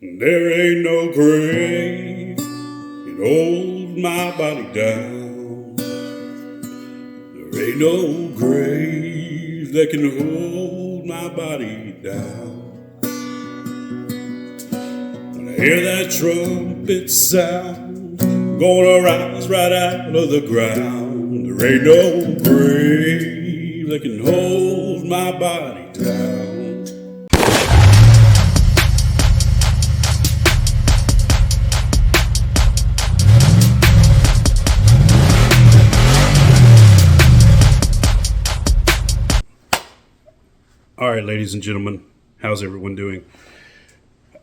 There ain't no grave can hold my body down. There ain't no grave that can hold my body down. When I hear that trumpet sound, I'm gonna rise right out of the ground. There ain't no grave that can hold my body down. All right, ladies and gentlemen, how's everyone doing?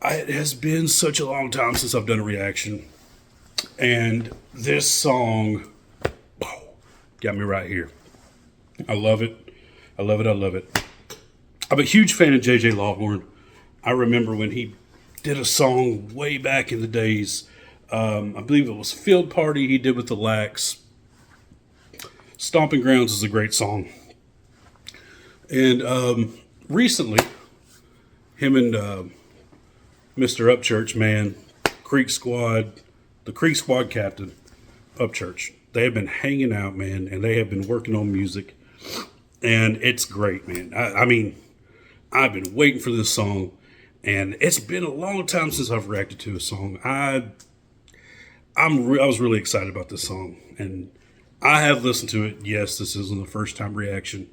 It has been such a long time since I've done a reaction, and this song got me right here. I love it. I love it. I love it. I'm a huge fan of J.J. Lawhorn. I remember when he did a song way back in the days. I believe it was Field Party he did with the Lax. Stomping Grounds is a great song. And recently, him and Mr. Upchurch, man, the Creek Squad captain, Upchurch, they have been hanging out, man, and they have been working on music. And it's great, man. I mean, I've been waiting for this song, and it's been a long time since I've reacted to a song. I was really excited about this song, and I have listened to it. Yes, this isn't the first time reaction,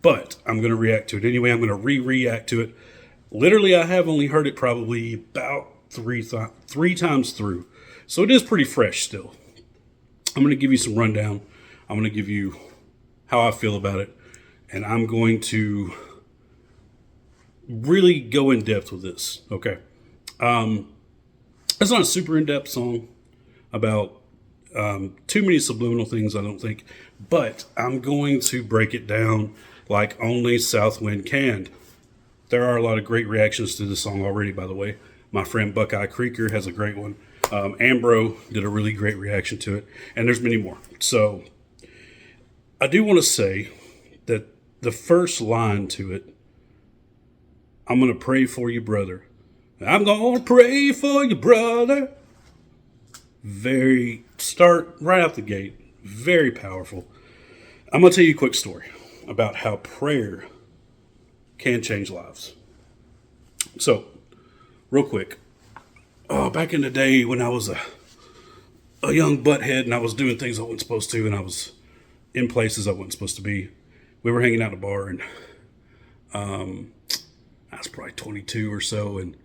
but I'm going to react to it anyway. I'm going to re-react to it. Literally, I have only heard it probably about three times through, so it is pretty fresh still. I'm going to give you some rundown. I'm going to give you how I feel about it, and I'm going to really go in depth with this. Okay, it's not a super in-depth song about too many subliminal things, I don't think, but I'm going to break it down like only Southwind can. There are a lot of great reactions to this song already, by the way. My friend Buckeye Creeker has a great one. Ambro did a really great reaction to it, and there's many more. So I do want to say that the first line to it, I'm going to pray for you, brother. I'm going to pray for you, brother. Start right out the gate. Very powerful. I'm going to tell you a quick story about how prayer can change lives. So, real quick. Back in the day when I was a young butthead and I was doing things I wasn't supposed to, and I was in places I wasn't supposed to be, we were hanging out at a bar, and I was probably 22 or so, and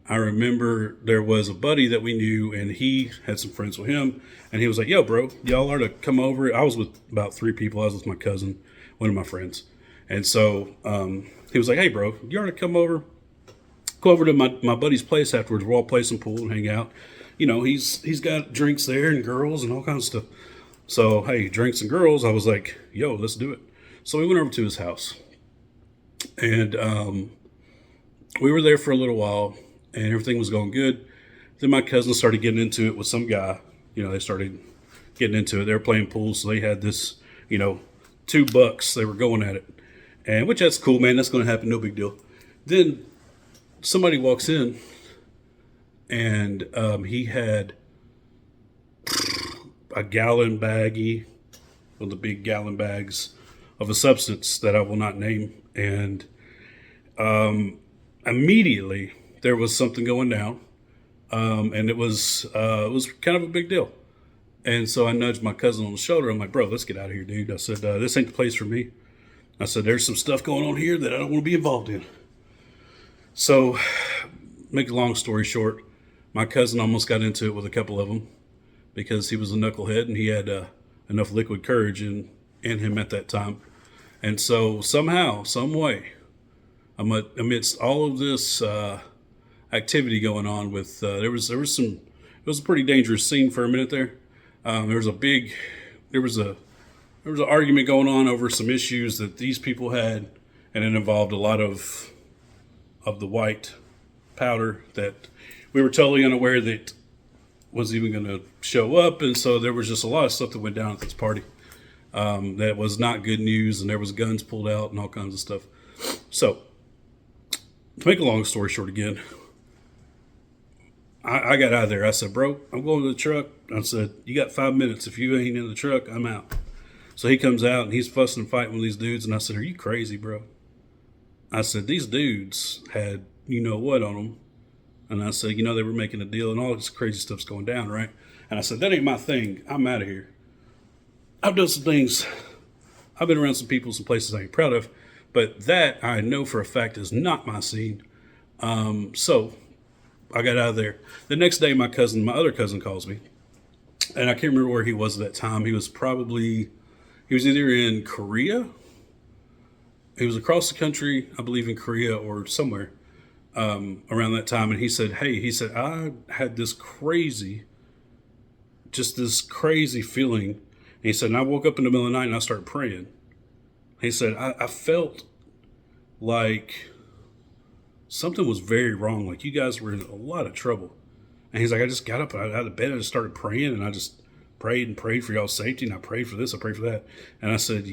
I remember there was a buddy that we knew, and he had some friends with him, and he was like, yo, bro, y'all are to come over. I was with about 3 people. I was with my cousin, one of my friends. And so he was like, hey, bro, you are to come over. Go over to my buddy's place afterwards. We'll all play some pool and hang out. You know, he's got drinks there and girls and all kinds of stuff. So, hey, drinks and girls. I was like, yo, let's do it. So we went over to his house. And we were there for a little while, and everything was going good. Then my cousin started getting into it with some guy. You know, they started getting into it. They were playing pool, so they had this, $2. They were going at it. And which that's cool, man. That's going to happen. No big deal. Then somebody walks in, and he had a gallon baggie, one of the big gallon bags of a substance that I will not name. And immediately there was something going down, and it was kind of a big deal. And so I nudged my cousin on the shoulder. I'm like, bro, let's get out of here, dude. I said, this ain't the place for me. I said, there's some stuff going on here that I don't want to be involved in. So, make a long story short, my cousin almost got into it with a couple of them because he was a knucklehead and he had enough liquid courage in him at that time. And so somehow, some way, amidst all of this activity going on with, it was a pretty dangerous scene for a minute there. There was an argument going on over some issues that these people had, and it involved a lot of the white powder that we were totally unaware that was even going to show up. And so there was just a lot of stuff that went down at this party that was not good news, and there was guns pulled out and all kinds of stuff. So to make a long story short again, I got out of there. I said, bro, I'm going to the truck. I said, you got 5 minutes. If you ain't in the truck, I'm out. So he comes out and he's fussing and fighting with these dudes. And I said, are you crazy, bro? I said, these dudes had you know what on them. And I said, they were making a deal and all this crazy stuff's going down, right? And I said, that ain't my thing. I'm out of here. I've done some things. I've been around some people, some places I ain't proud of. But that I know for a fact is not my scene. So I got out of there. The next day, my other cousin calls me. And I can't remember where he was at that time. He was either in Korea. He was across the country, I believe in Korea or somewhere around that time. And he said, I had this crazy feeling. And he said, and I woke up in the middle of the night and I started praying. He said, I felt like something was very wrong. Like you guys were in a lot of trouble. And he's like, I just got up out of bed and I just started praying. And I just prayed for y'all's safety. And I prayed for this, I prayed for that. And I said, I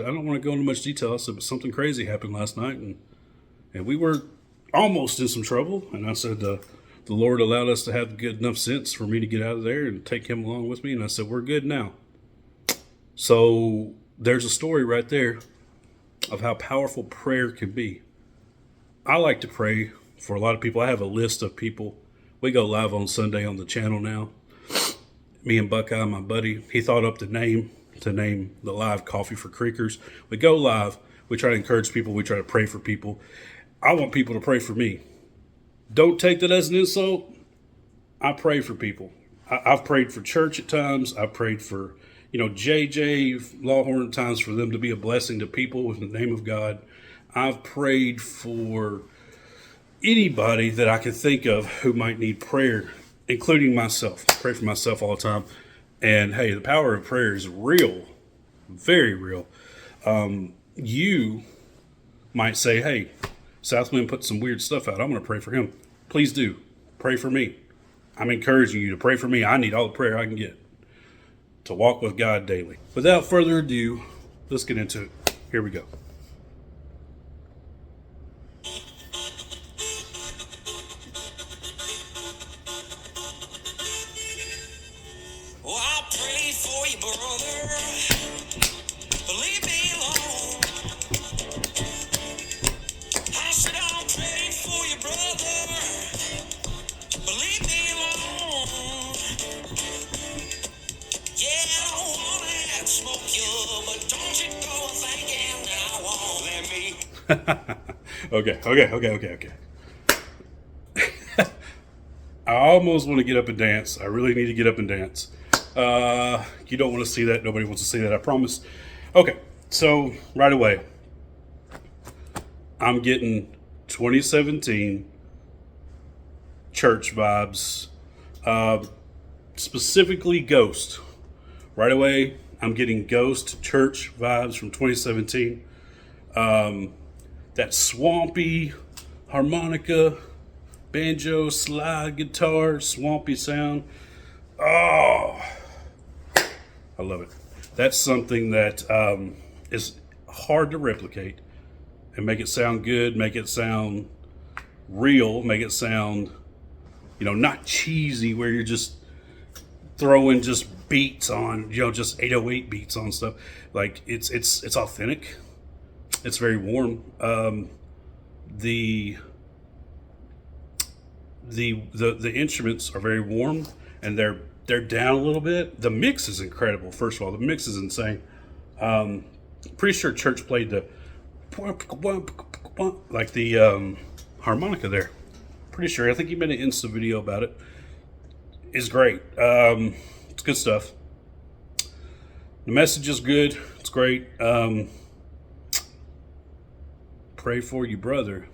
don't want to go into much detail. I said, but something crazy happened last night. And we were almost in some trouble. And I said, the Lord allowed us to have good enough sense for me to get out of there and take him along with me. And I said, we're good now. So there's a story right there of how powerful prayer can be. I like to pray for a lot of people. I have a list of people. We go live on Sunday on the channel now. Me and Buckeye, my buddy, he thought up the name to name the live Coffee for Creekers. We go live. We try to encourage people. We try to pray for people. I want people to pray for me. Don't take that as an insult. I pray for people. I've prayed for church at times. I've prayed for, JJ Lawhorn at times for them to be a blessing to people in the name of God. I've prayed for anybody that I can think of who might need prayer, including myself. I pray for myself all the time. And hey, the power of prayer is real, very real. You might say, hey, Southwind put some weird stuff out. I'm going to pray for him. Please do. Pray for me. I'm encouraging you to pray for me. I need all the prayer I can get to walk with God daily. Without further ado, let's get into it. Here we go. Well, I'll pray for you, brother. But leave me alone. I said I'll pray for you, brother. But leave me alone. Yeah, I don't want to smoke you, but don't you go thinking that I won't. Let me. Okay. I almost want to get up and dance. I really need to get up and dance. You don't want to see that. Nobody wants to see that, I promise. Okay, so right away, I'm getting 2017 church vibes, specifically Ghost. Right away, I'm getting Ghost church vibes from 2017. That swampy harmonica, banjo, slide guitar, swampy sound. Oh, I love it. That's something that is hard to replicate and make it sound good, make it sound real, make it sound, not cheesy where you're just throwing just beats on, just 808 beats on stuff. Like it's authentic. It's very warm. The instruments are very warm and they're down a little bit. The mix is incredible. First of all, the mix is insane. Pretty sure Church played the like the harmonica there. Pretty sure. I think he made an Insta video about it. It's great. It's good stuff. The message is good. It's great. Pray for you, brother,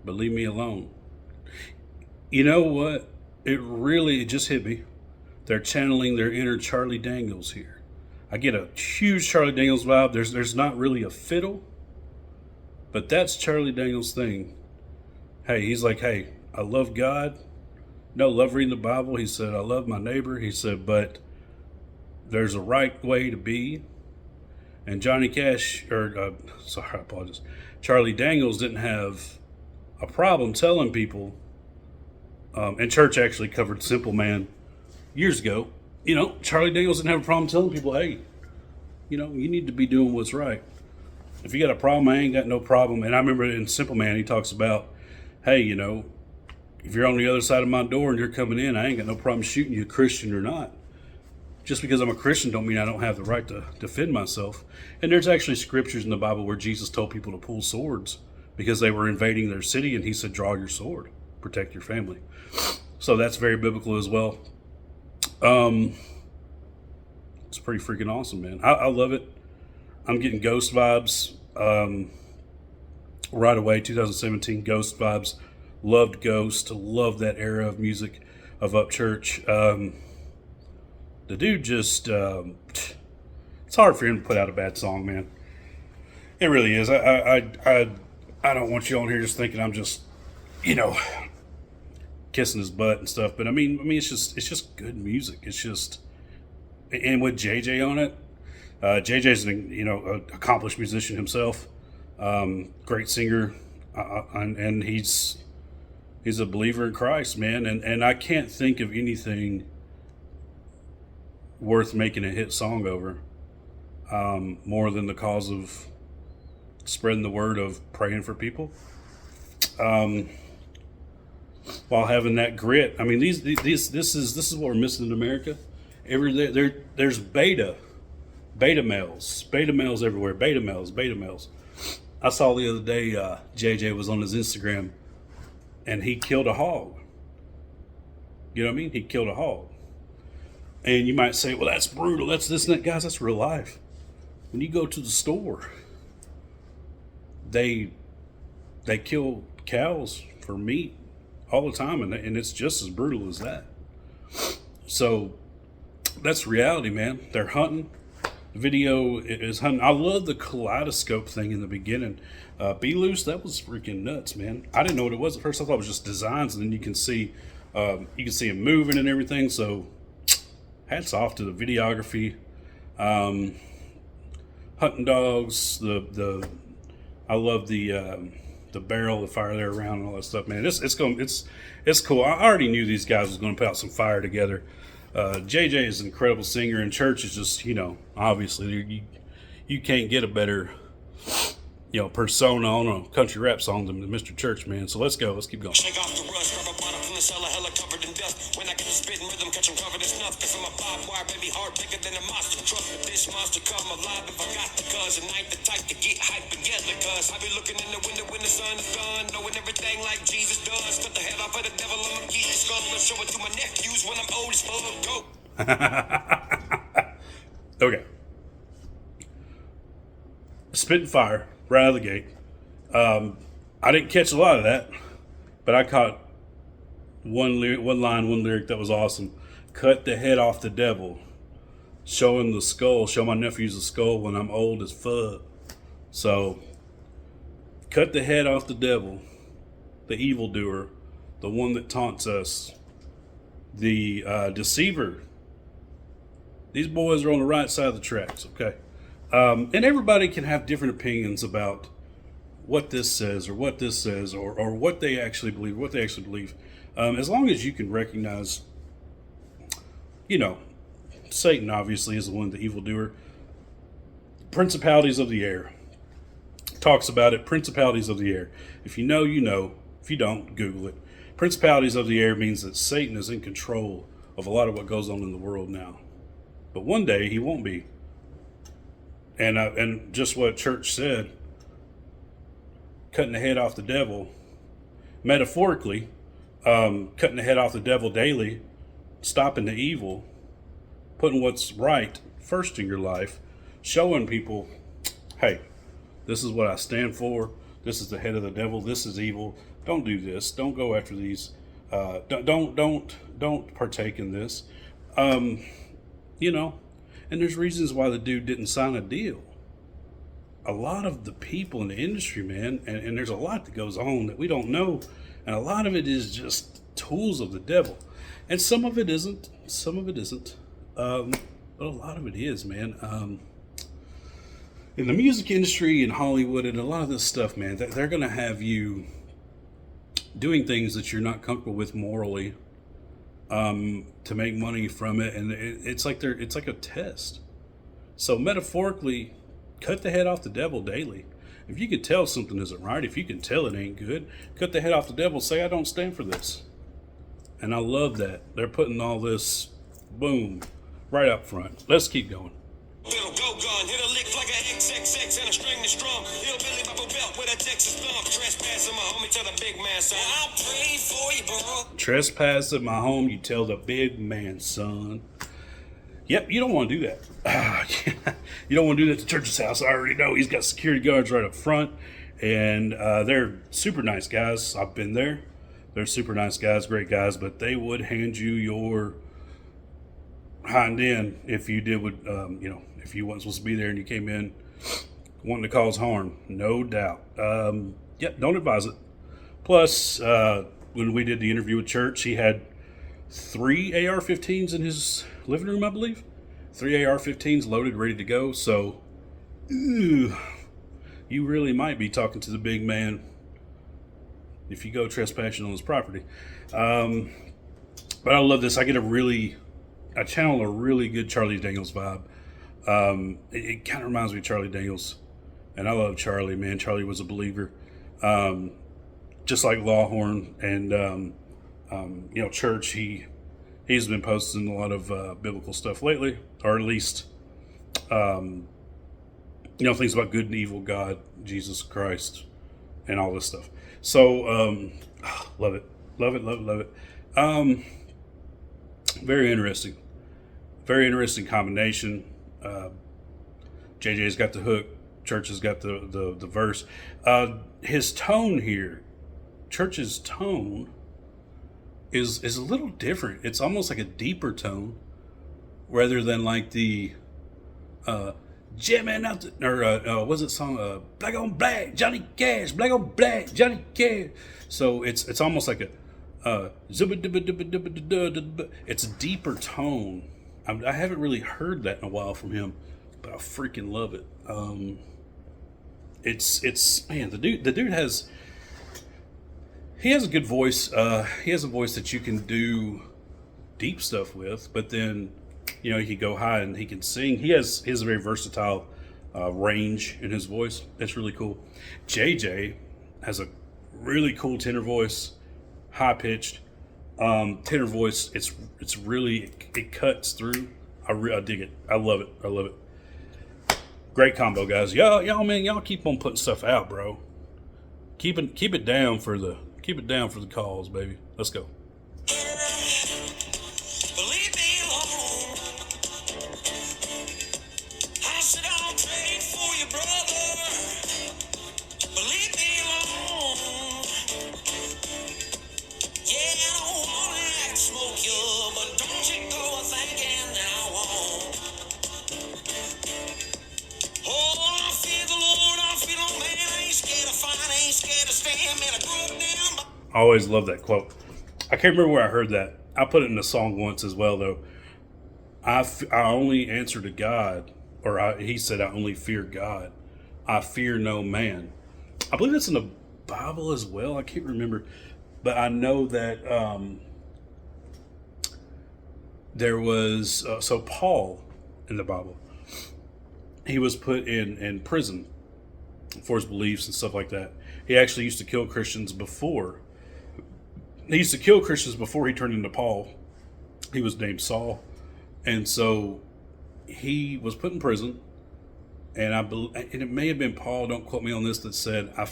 but leave me alone. You know what? It just hit me. They're channeling their inner Charlie Daniels here. I get a huge Charlie Daniels vibe. There's not really a fiddle, but that's Charlie Daniels' thing. Hey, he's like, hey, I love God. No, love reading the Bible. He said, I love my neighbor. He said, but there's a right way to be. And Johnny Cash, I apologize. Charlie Daniels didn't have a problem telling people And Church actually covered Simple Man years ago. You know, Charlie Daniels didn't have a problem telling people, hey, you know, you need to be doing what's right. If you got a problem, I ain't got no problem. And I remember in Simple Man, he talks about, hey, you know, if you're on the other side of my door and you're coming in, I ain't got no problem shooting you, Christian or not. Just because I'm a Christian don't mean I don't have the right to defend myself. And there's actually scriptures in the Bible where Jesus told people to pull swords because they were invading their city, and he said, draw your sword, protect your family. So that's very biblical as well. It's pretty freaking awesome, man. I love it. I'm getting Ghost vibes right away. 2017 Ghost vibes. Loved Ghost. Loved that era of music of Upchurch. The dude just, it's hard for him to put out a bad song, man. It really is. I don't want you on here just thinking I'm just, you know, kissing his butt and stuff. But I mean, it's just good music. It's just, and with JJ on it, JJ's an accomplished musician himself, great singer, and he's a believer in Christ, man. And I can't think of anything worth making a hit song over, more than the cause of spreading the word of praying for people, while having that grit. I mean, this is what we're missing in America. There's beta males everywhere. Beta males. I saw the other day, JJ was on his Instagram, and he killed a hog. You know what I mean? He killed a hog. And you might say, well, that's brutal. That's this and that. Guys, that's real life. When you go to the store, they kill cows for meat all the time, and it's just as brutal as that. So that's reality, man. They're hunting. The video is hunting. I love the kaleidoscope thing in the beginning. Be Loose, that was freaking nuts, man. I didn't know what it was at first. I thought it was just designs, and then you can see him moving and everything. So hats off to the videography. Hunting dogs. I love the barrel, the fire there around, and all that stuff, man. It's cool. I already knew these guys was going to put out some fire together. JJ is an incredible singer, and Church is just, obviously you can't get a better, persona on a country rap song than Mr. Church, man. So let's go. Let's keep going. Shake off the rust, grab a bottle from the cellar, hella covered in dust. When I get the spitting rhythm, catch 'em covered in snuff. Cause I'm a barbed wire, baby, heart bigger than a monster truck. If this monster come alive, if I got the cuz, and I ain't the type to get hype together, cuz I be looking in the window when the sun is gone, knowing everything like Jesus does. Cut the head off of the devil, I'ma keep the skull and show it to my nephews when I'm old as fuck. Go. Okay. Spitting fire right out of the gate. I didn't catch a lot of that, but I caught one lyric that was awesome. Cut the head off the devil, showing the skull, show my nephews the skull when I'm old as fuck. So, cut the head off the devil, the evildoer, the one that taunts us, the deceiver. These boys are on the right side of the tracks, okay? And everybody can have different opinions about what this says or what this says or what they actually believe, as long as you can recognize, Satan obviously is the one, the evildoer. Principalities of the air. Talks about it, principalities of the air. If you know, you know. If you don't, Google it. Principalities of the air means that Satan is in control of a lot of what goes on in the world now. But one day he won't be. And just what Church said, cutting the head off the devil, metaphorically, cutting the head off the devil daily, stopping the evil, putting what's right first in your life, showing people, hey, this is what I stand for. This is the head of the devil. This is evil. Don't do this. Don't go after these. Don't partake in this. And there's reasons why the dude didn't sign a deal. A lot of the people in the industry, man, and there's a lot that goes on that we don't know, and a lot of it is just tools of the devil. And some of it isn't. But a lot of it is, man. In the music industry, in Hollywood, and a lot of this stuff, man, they're going to have you doing things that you're not comfortable with morally, to make money from it, and it's like it's like a test. So metaphorically, cut the head off the devil daily. If you can tell something isn't right, if you can tell it ain't good, cut the head off the devil. Say, I don't stand for this. And I love that they're putting all this, boom, right up front. Let's keep going. Little go gun, hit a lick like a XXX and a string that's strong. Hillbilly bubble belt with a Texas thumb. Trespassing my homie to the big man, son. I'll pray for you, bro. Trespass at my home, you tell the big man, son. Yep, you don't want to do that. You don't want to do that to Church's house. I already know he's got security guards right up front, and they're super nice guys. I've been there. They're super nice guys, great guys, but they would hand you your hind end if you did what, if you weren't supposed to be there and you came in wanting to cause harm, no doubt. Don't advise it. Plus, when we did the interview with Church, he had 3 AR-15s in his living room, I believe. 3 AR-15s loaded, ready to go. So, you really might be talking to the big man if you go trespassing on his property. But I love this. I channel a really good Charlie Daniels vibe. It kind of reminds me of Charlie Daniels. And I love Charlie, man. Charlie was a believer. Just like Lawhorn and, Church, he's been posting a lot of biblical stuff lately, or at least, things about good and evil God, Jesus Christ, and all this stuff. So, love it. Love it, love it, love it. Very interesting. Very interesting combination. JJ's got the hook. Church has got the verse. His tone here, Church's tone, is a little different. It's almost like a deeper tone, rather than like the jamming out what's it song? Black on Black, Johnny Cash, Black on Black, Johnny Cash. So it's almost like it's a deeper tone. I haven't really heard that in a while from him, but I freaking love it. It's man, the dude has a good voice. He has a voice that you can do deep stuff with, but then he can go high and he can sing. He has a very versatile range in his voice. That's really cool. JJ has a really cool tenor voice, high pitched tenor voice. It's really, it cuts through. I dig it. I love it. I love it. Great combo, guys. Y'all keep on putting stuff out, bro. Keep it down for the calls, baby. Let's go. Believe me alone. I said I'll trade for you, brother. Believe me alone. Yeah, I don't wanna act smoke you, but don't you go thinking that I won't. Oh, I fear the Lord, I feel no man. I ain't scared of fight, I ain't scared of stand, man. I grew up down. I always love that quote. I can't remember where I heard that. I put it in a song once as well, though. I only answer to God, he said, I only fear God. I fear no man. I believe that's in the Bible as well. I can't remember. But I know that there was, Paul in the Bible, he was put in prison for his beliefs and stuff like that. He actually used to kill Christians before. He used to kill Christians before he turned into Paul. He was named Saul. And so he was put in prison. And it may have been Paul, don't quote me on this, that said, I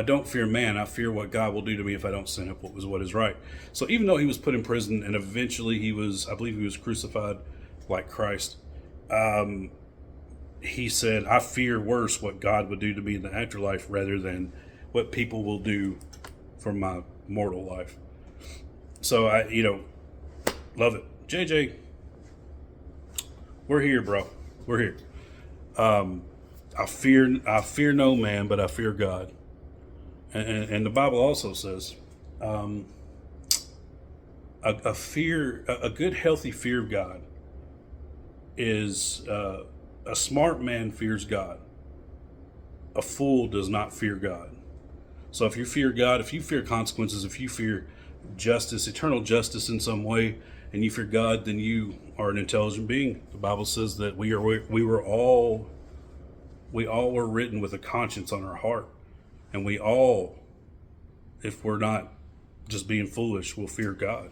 don't fear man, I fear what God will do to me if I don't sin up what is right. So even though he was put in prison and eventually I believe he was crucified like Christ, he said, I fear worse what God would do to me in the afterlife rather than what people will do for my mortal life. So I love it. JJ, we're here, bro. We're here. I fear no man, but I fear God. And the Bible also says, a good, healthy fear of God is, a smart man fears God. A fool does not fear God. So if you fear God, if you fear consequences, if you fear justice, eternal justice in some way, and you fear God, then you are an intelligent being. The Bible says that we all were written with a conscience on our heart, and we all, if we're not just being foolish, will fear God.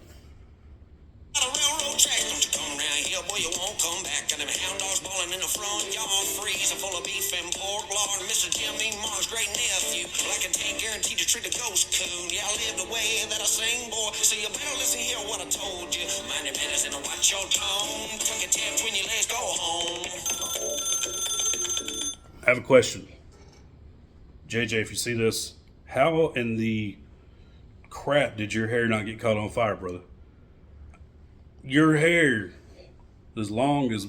A railroad track, don't you come around here, boy, you won't come back. Got them hound dogs bawling in the front yard, freezing full of beef and pork, Lord, Mr. Jimmy Mark's great nephew. Well, I can take guaranteed to treat a ghost coon. Yeah, I live the way that I sing, boy, so you better listen here what I told you. Mind your manners and watch your tone. Tuck your tail between your legs, go home. I have a question. JJ, if you see this, how in the crap did your hair not get caught on fire, brother? Your hair as long as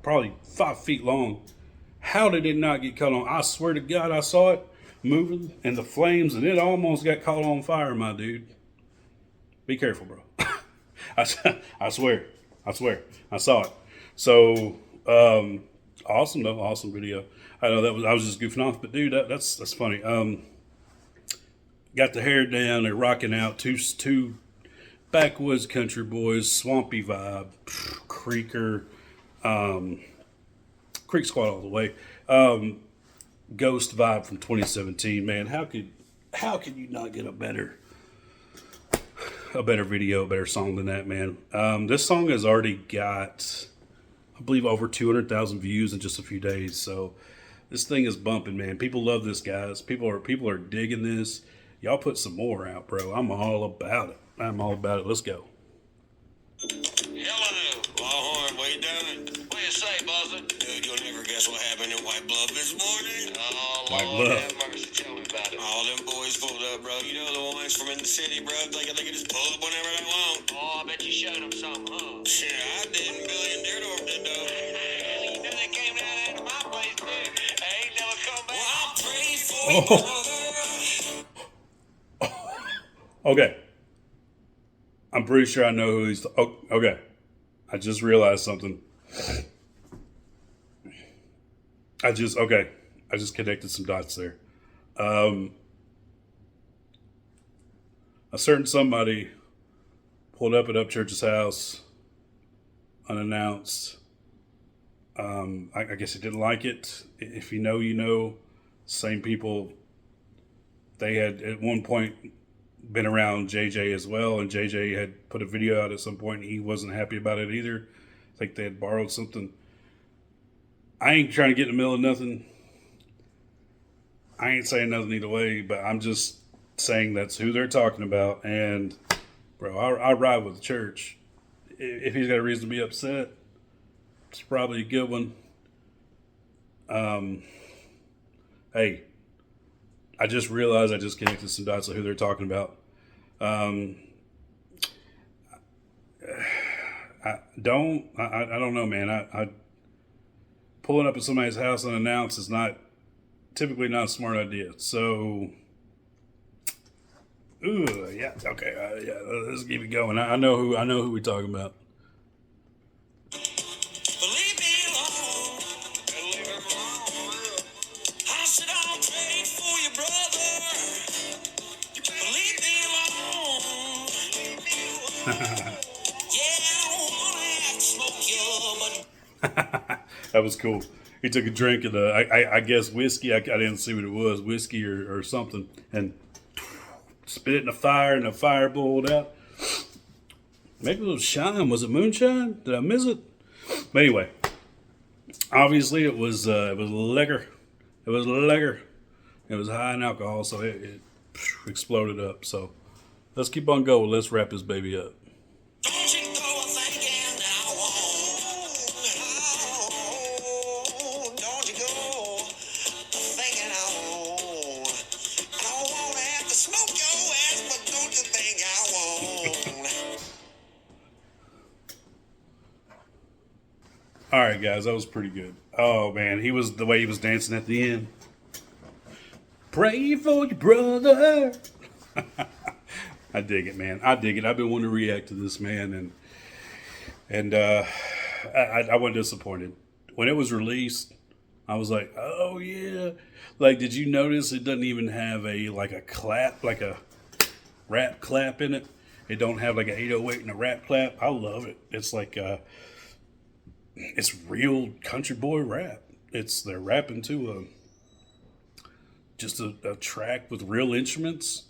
probably 5 feet long. How did it not get caught on? I swear to God, I saw it moving in the flames and it almost got caught on fire, my dude. Be careful, bro. I swear. I saw it. So, awesome though. Awesome video. I know I was just goofing off, but dude, that's funny. Got the hair down, they're rocking out, two backwoods country boys, swampy vibe, creeker, creek squad all the way. Ghost vibe from 2017, man. How could you not get a better video, a better song than that, man? This song has already got, I believe, over 200,000 views in just a few days. So this thing is bumping, man. People love this, guys. People are digging this. Y'all put some more out, bro. I'm all about it. Let's go. Hello, Lawhorn, what you doing? What you say, Buzzard? Dude, you'll never guess what happened in White Bluff this morning. Oh, White Lord, Bluff. have mercy, tell me about it. All them boys pulled up, bro. You know the ones from in the city, bro. They can just pull up whenever they want. Oh, I bet you showed them something, huh? Yeah, I didn't. Billy and Daredorf did, though. You know they came down there to my place, too. They ain't never come back. Well, I'll pray for you, brother. Okay. I'm pretty sure I know who he's... okay. I just realized something. I just connected some dots there. A certain somebody pulled up at Upchurch's house unannounced. I guess he didn't like it. If you know, you know. Same people. They had at one point been around JJ as well, and JJ had put a video out at some point and he wasn't happy about it either. I think they had borrowed something. I ain't trying to get in the middle of nothing. I ain't saying nothing either way, but I'm just saying that's who they're talking about. And bro, I ride with the church. If he's got a reason to be upset, it's probably a good one. Hey, I just realized I just connected some dots of who they're talking about. I don't know, man. I pulling up at somebody's house unannounced is typically not a smart idea. So, yeah, okay, yeah. Let's keep it going. I know who we're talking about. Leave me alone. Leave him alone. I said I'll trade for you, brother. Leave me alone. Yeah, I don't wanna have to smoke you, but That was cool. He took a drink of I guess whiskey. I didn't see what it was, whiskey or something, and spit it in the fire, and the fire boiled out. Maybe it was shine. Was it moonshine? Did I miss it? But anyway, obviously it was liquor. It was liquor. It was high in alcohol, so it exploded up. So let's keep on going. Let's wrap this baby up. don't you go thinking I won't. Don't you go thinking I won't. I don't wanna have to smoke your ass, but don't you think I won't. All right, guys, that was pretty good. Oh man, the way he was dancing at the end. Pray for your brother. I dig it, man. I dig it. I've been wanting to react to this, man, and I wasn't disappointed when it was released. I was like, oh yeah. Like, did you notice it doesn't even have a clap, like a rap clap in it? It don't have like an 808 and a rap clap. I love it. It's like it's real country boy rap. They're rapping to a track with real instruments.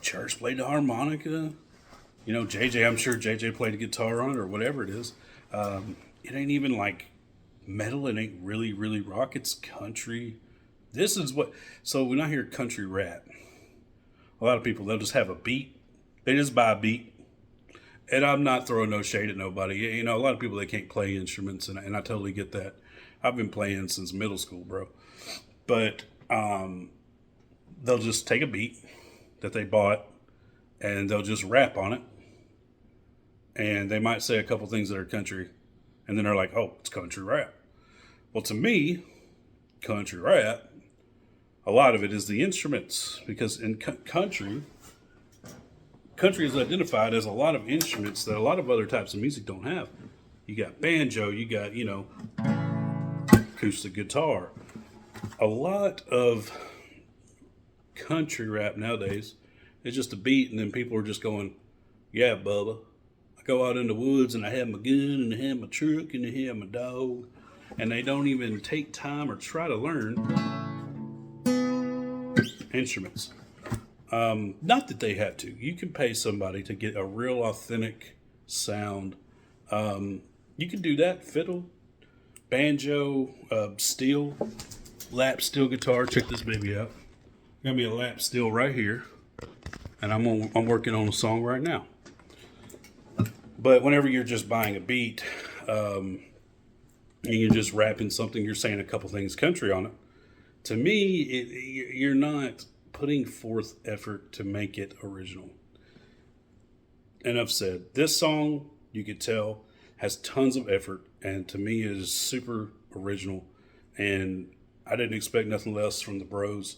Church played the harmonica. You know, JJ, I'm sure JJ played a guitar on it or whatever it is. It ain't even like metal. It ain't really, really rock. It's country. This is what. So when I hear country rap, a lot of people, they'll just have a beat. They just buy a beat. And I'm not throwing no shade at nobody. You know, a lot of people, they can't play instruments, and I totally get that. I've been playing since middle school, bro. But they'll just take a beat that they bought, and they'll just rap on it. And they might say a couple things that are country, and then they're like, oh, it's country rap. Well, to me, country rap, a lot of it is the instruments, because in country is identified as a lot of instruments that a lot of other types of music don't have. You got banjo, you got, acoustic guitar. A lot of country rap nowadays is just a beat, and then people are just going, yeah, Bubba. I go out in the woods and I have my gun and I have my truck and I have my dog. And they don't even take time or try to learn instruments. Not that they have to. You can pay somebody to get a real authentic sound. You can do that. Fiddle, banjo, steel, lap steel guitar. Check this baby out. Got me a lap steel right here, and I'm working on a song right now. But whenever you're just buying a beat, and you're just rapping something, you're saying a couple things country on it. To me, you're not putting forth effort to make it original. Enough said. This song, you could tell, has tons of effort, and to me is super original, and I didn't expect nothing less from the bros.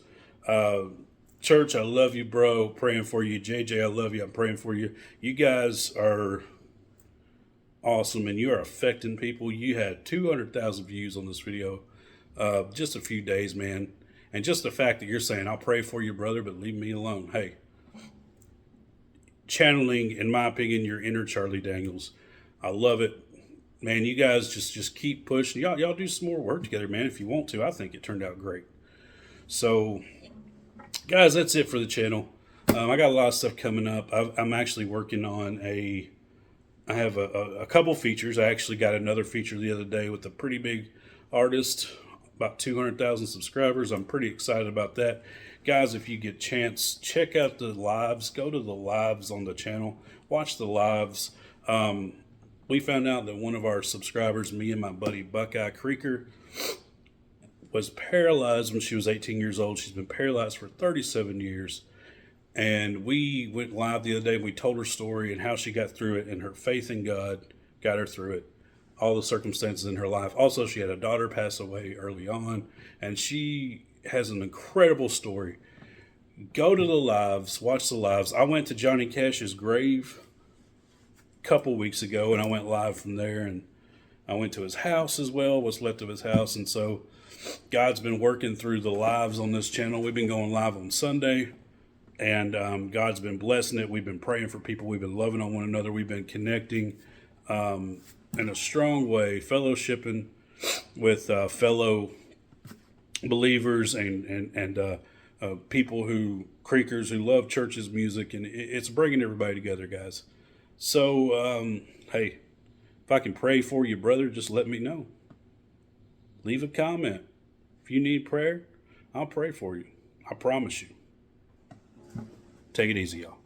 Church, I love you, bro. Praying for you. JJ, I love you. I'm praying for you. You guys are awesome, and you are affecting people. You had 200,000 views on this video just a few days, man. And just the fact that you're saying, I'll pray for you, brother, but leave me alone. Hey, channeling, in my opinion, your inner Charlie Daniels. I love it. Man, you guys just keep pushing. Y'all do some more work together, man, if you want to. I think it turned out great. So, guys, that's it for the channel. I got a lot of stuff coming up. I'm actually working on I have a couple features. I actually got another feature the other day with a pretty big artist, about 200,000 subscribers. I'm pretty excited about that. Guys, if you get a chance, check out the lives. Go to the lives on the channel. Watch the lives. We found out that one of our subscribers, me and my buddy Buckeye Creeker, was paralyzed when she was 18 years old. She's been paralyzed for 37 years. And we went live the other day and we told her story and how she got through it, and her faith in God got her through it. All the circumstances in her life. Also, she had a daughter pass away early on, and she has an incredible story. Go to the lives, watch the lives. I went to Johnny Cash's grave a couple weeks ago, and I went live from there, and I went to his house as well, what's left of his house. And so God's been working through the lives on this channel. We've been going live on Sunday, and God's been blessing it. We've been praying for people. We've been loving on one another. We've been connecting in a strong way, fellowshipping with fellow believers and people creekers who love church's music, and it's bringing everybody together, guys. So, hey, if I can pray for you, brother, just let me know. Leave a comment. If you need prayer, I'll pray for you. I promise you. Take it easy, y'all.